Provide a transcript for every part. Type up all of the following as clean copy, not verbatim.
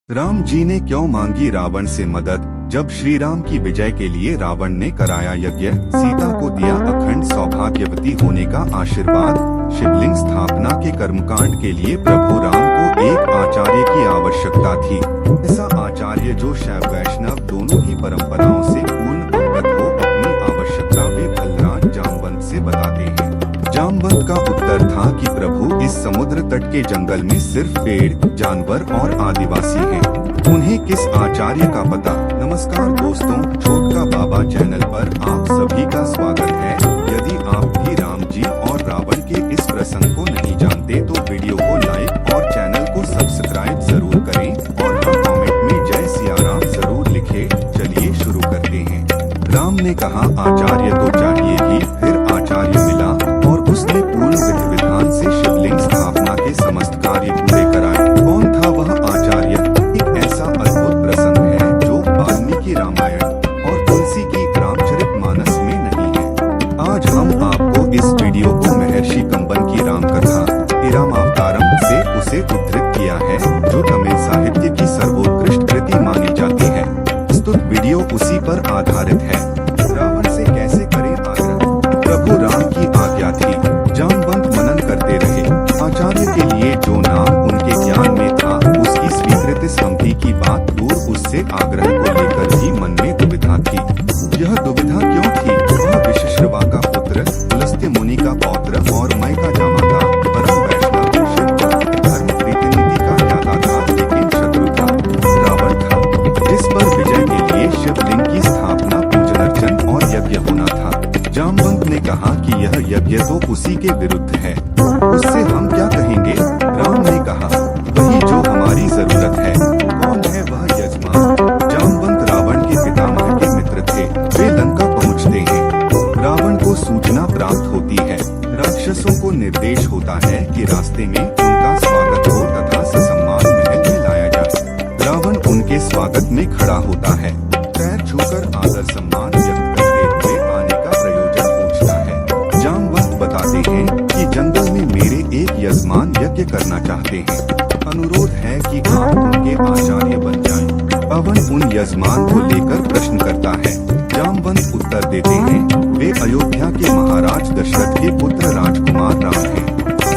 राम जी ने क्यों मांगी रावण से मदद? जब श्री राम की विजय के लिए रावण ने कराया यज्ञ, सीता को दिया अखंड सौभाग्यवती होने का आशीर्वाद, शिवलिंग स्थापना के कर्मकांड के लिए प्रभु राम को एक आचार्य की आवश्यकता थी। ऐसा आचार्य जो शैव वैष्णव दोनों ही परंपराओं से पूर्ण अवगत हो, अपनी आवश्यकता वे बलराज जामवंत से बताते हैं। जामवंत का उत्तर था कि प्रभु, इस समुद्र तट के जंगल में सिर्फ पेड़, जानवर और आदिवासी हैं। उन्हें किस आचार्य का पता? नमस्कार दोस्तों, छोटका बाबा चैनल पर आप सभी का स्वागत है। यदि आप भी राम जी और रावण के इस प्रसंग को नहीं जानते तो वीडियो को लाइक और चैनल को सब्सक्राइब जरूर करें और कमेंट में जय सिया राम जरूर लिखें। चलिए शुरू करते हैं। राम ने कहा, आचार्य तो चाहिए ही। फिर आचार्य मिला और उसने पूर्ण विधि विधान से शिवलिंग स्थापना के समस्त कार्य पूरे कराए। कौन था वह आचार्य? एक ऐसा अद्भुत प्रसंग है जो वाल्मीकि रामायण और तुलसी की रामचरितमानस में नहीं है। आज हम आपको इस वीडियो को महर्षि कंबन की राम कथा इरामावतारम से उसे उद्धृत किया है, जो तमिल साहित्य की सर्वोत्कृष्ट कृति मानी जाती है। प्रस्तुत वीडियो उसी पर आधारित है। रावण से कैसे करें आग्रह? प्रभु राम की आज्ञा थी। जामवंत मनन करते रहे। आचार्य के लिए जो नाम उनके ज्ञान में था, उसकी स्वीकृति सम्मति की बात दूर, उससे आग्रह को लेकर भी मन में दुविधा थी। यह दुविधा क्यों थी? वह विश्रवा का पुत्र, पुलस्त्य मुनि का पौत्र और मय का जामाता, परम वैष्णव शिव धर्म प्रीतिनीति का ज्ञाता था, लेकिन शत्रु था, रावण था, जिस पर विजय के लिए शिवलिंग की स्थापना, पूजन अर्चन और यज्ञ होना था। जामवंत ने कहा कि यह यज्ञ तो उसी के विरुद्ध है, उससे हम क्या कहेंगे? राम ने कहा, वही जो हमारी जरूरत है। कौन है वह यजमान? जामवंत रावण के पितामह के मित्र थे। वे लंका पहुँचते हैं। रावण को सूचना प्राप्त होती है। राक्षसों को निर्देश होता है कि रास्ते में उनका स्वागत हो तथा ससम्मान महल में लाया जाए। रावण उनके स्वागत में खड़ा होता है, पैर छूकर आदर सम्मान व्यक्त करते हुए आने का प्रयोजन पूछता है। जामवंत बताते हैं कि जंगल में मेरे एक यजमान यज्ञ करना चाहते हैं। अनुरोध है कि आप उनके आचार्य बन जाएं। रावण उन यजमान को लेकर प्रश्न करता है। जामवंत उत्तर देते हैं, वे अयोध्या के महाराज दशरथ के पुत्र राजकुमार राम हैं।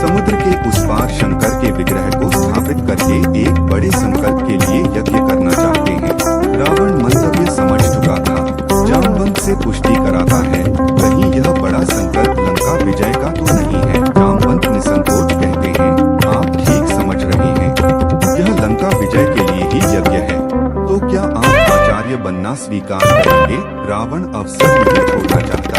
समुद्र के उस पार शंकर के विग्रह को स्थापित करके एक बड़े संकल्प के लिए यज्ञ करना चाहते हैं। रावण मंतव्य समझ चुका था। जामवंत से पुष्टि कराता है, कहीं यह बड़ा संकल्प लंका विजय का तो नहीं है? जामवंत निसंकोच कहते हैं, आप ठीक समझ रहे हैं, यह लंका विजय के लिए ही यज्ञ है। तो क्या आप आचार्य बनना स्वीकार करेंगे? रावण अवसर नहीं छोड़ना चाहता,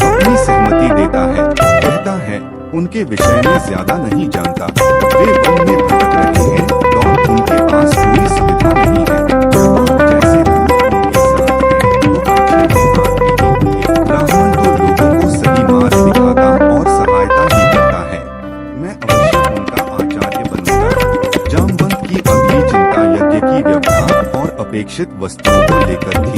अपनी सहमति देता है। कहता है, उनके विषय में ज्यादा नहीं जानता, वे वन में भटक रहे हैं और उनके पास कोई सुविधा नहीं है। जैसे रावण तो लोगों को सही मार्ग दिखाता और सहायता भी करता है। मैं अवश्य उनका आचार्य बनूंगा। जामवंत की अगली चिंता यज्ञ की व्यवस्था और अपेक्षित वस्तुओं को लेकर थी।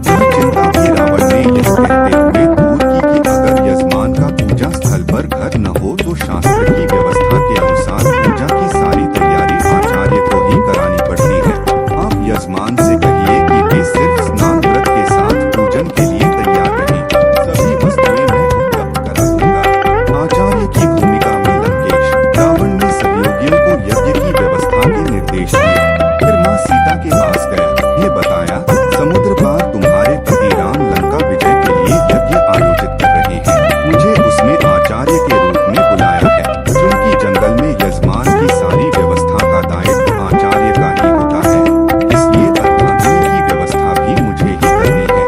यह चिंता भी रावण ने यह कहते हुए दूर की कि अगर यजमान का पूजा स्थल पर घर न हो तो शास्त्र की व्यवस्था के अनुसार पूजा की सारी तैयारी आचार्य को ही करानी पड़ती है। आप यजमान से कहिए कि वे सिर्फ स्नान व्रत के साथ पूजन के लिए तैयार रहें। सभी वस्तुएं मैं उपलब्ध करा दूंगा। आचार्य की भूमिका में लंकेश। रावण ने सहयोगियों को यज्ञ की व्यवस्था के निर्देश दिए। फिर माँ सीता के पास गया। ये बताया, समुद्र पार तुम्हारे पति राम लंका विजय के लिए यज्ञ आयोजित कर रहे हैं। मुझे उसमें आचार्य के रूप में बुलाया है, क्योंकि जंगल में यजमान की सारी व्यवस्था का दायित्व आचार्य का ही होता है, इसलिए अर्धांगिनी की व्यवस्था भी मुझे ही करनी है।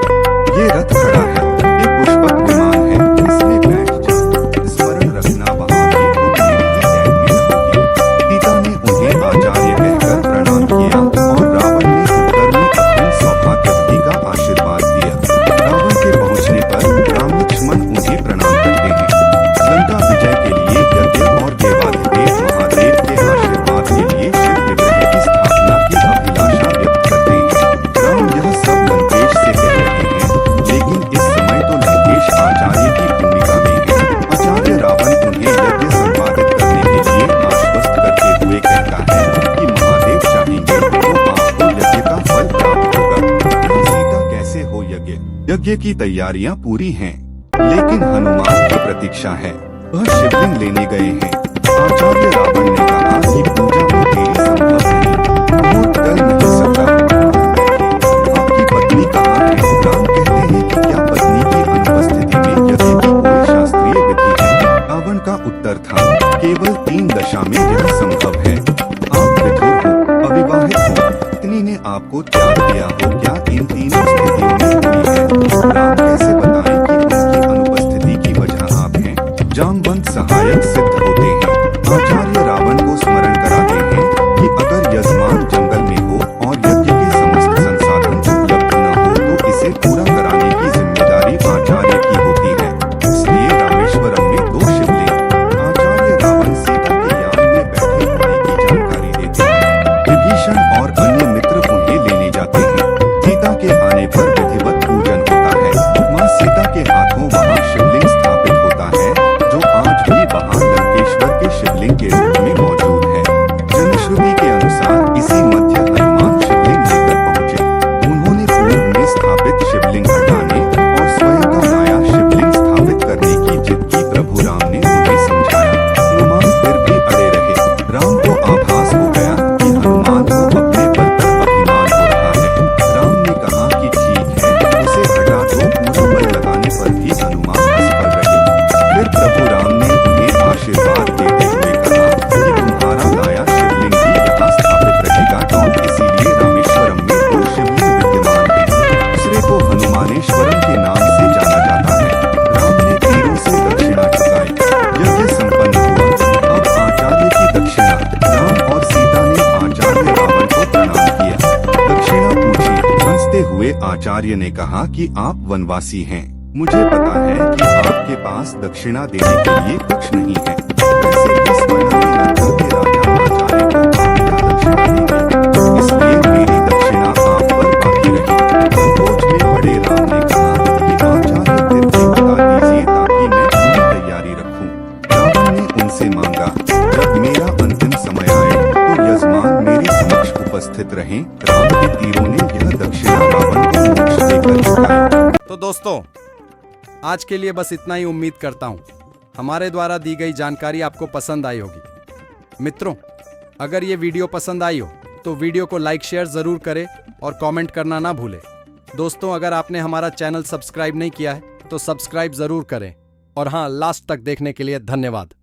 ये रथ खड़ा है, ये पुष्पक विमान है, इसमें बैठ जा। स्मरण रखना, वहाँ भी तुम मेरी ही सैन्य में रहोगे। सीता ने उन्हें आचार्य कहकर प्रणाम किया और रावण ने यज्ञ की तैयारियां पूरी हैं, लेकिन हनुमान की प्रतीक्षा है। वह शिवलिंग लेने गए हैं। आचार्य रावण ने कहा कि पूजा में देरी संभव नहीं, मुहूर्त कर नहीं सकता। आपकी पत्नी कहाँ है? राम कहते हैं कि क्या पत्नी की अनुपस्थिति में यज्ञ की कोई शास्त्रीय विधि है? रावण का उत्तर था, केवल 3 दशा में यह संभव है। आप विधुर हो, अविवाहित हो, पत्नी ने आपको त्याग दिया हो, क्या इन तीनों स्थितियों में हुई है? राम कैसे बताएं कि उनकी अनुपस्थिति की वजह आप हैं? जामवंत सहायक सिद्ध होते हैं। आचार्य रावण को स्मरण कराते हैं कि अगर यजमान जंगल में हो और यज्ञ के समस्त संसाधन उपलब्ध न हो तो इसे पूरा कराने की जिम्मेदारी आचार्य की होती है। इसलिए रामेश्वरम में 2 शिवलिंग। आचार्य रावण सीता के याद में बैठे होने की जानकारी देते हैं। विभीषण और अन्य मित्र उन्हें लेने जाते हैं। सीता के आने पर विधिवत पूजन होता है। माँ सीता के हाथों वहाँ शिवलिंग स्थापित होता है, जो आज भी वहाँ लंकेश्वर के शिवलिंग के रूप में मौजूद है। जनश्रुति के अनुसार इसी मध्य हनुमान शिवलिंग लेकर पहुँचे। उन्होंने पूर्व में स्थापित शिवलिंग हटाने और स्वयं का नया शिवलिंग स्थापित करने की जिद की। प्रभु राम ने उन्हें समझाया। हनुमान फिर भी अड़े रहे। राम को आभास हो गया कि हनुमान को अपने बल पर अभिमान हो रहा है। राम ने कहा कि ठीक है, उसे हटा दो। पूरा बल लगाने पर भी हनुमान असफल रहे। फिर प्रभु राम ने उन्हें आशीर्वाद देते हुए कहा कि तुम्हारा नया शिवलिंग भी यहाँ स्थापित रहेगा। और इसीलिए रामेश्वरम में 2 शिवलिंग विद्यमान हैं। दूसरे को हनुमानेश्वरम के नाम से जाना जाता है। राम ने तीरों से दक्षिणा चुकाई। यज्ञ संपन्न हुआ। अब आचार्य की दक्षिणा। राम और सीता ने आचार्य रावण को प्रणाम किया। दक्षिणा पूछी। हंसते हुए आचार्य ने कहा कि आप वनवासी हैं। मुझे पता है कि आपके पास दक्षिणा देने के लिए कुछ नहीं है। वैसे भी स्वर्ण में लंका के राजा आचार्य को आप क्या दक्षिणा देंगे? इसलिए मेरी दक्षिणा आप पर बाकी रही। संकोच में पड़े राम ने कहा कि आचार्य फिर भी बता दीजिए ताकि मैं पूरी तैयारी रखूं। रावण ने उनसे मांगा, जब मेरा अंतिम समय आए तो यजमान मेरे समक्ष उपस्थित रहें। राम के तीरों ने यह दक्षिणा रावण को मोक्ष देकर चुकाई। तो दोस्तों, आज के लिए बस इतना ही। उम्मीद करता हूं हमारे द्वारा दी गई जानकारी आपको पसंद आई होगी। मित्रों, अगर ये वीडियो पसंद आई हो तो वीडियो को लाइक शेयर जरूर करें और कमेंट करना ना भूलें। दोस्तों, अगर आपने हमारा चैनल सब्सक्राइब नहीं किया है तो सब्सक्राइब जरूर करें। और हाँ, लास्ट तक देखने के लिए धन्यवाद।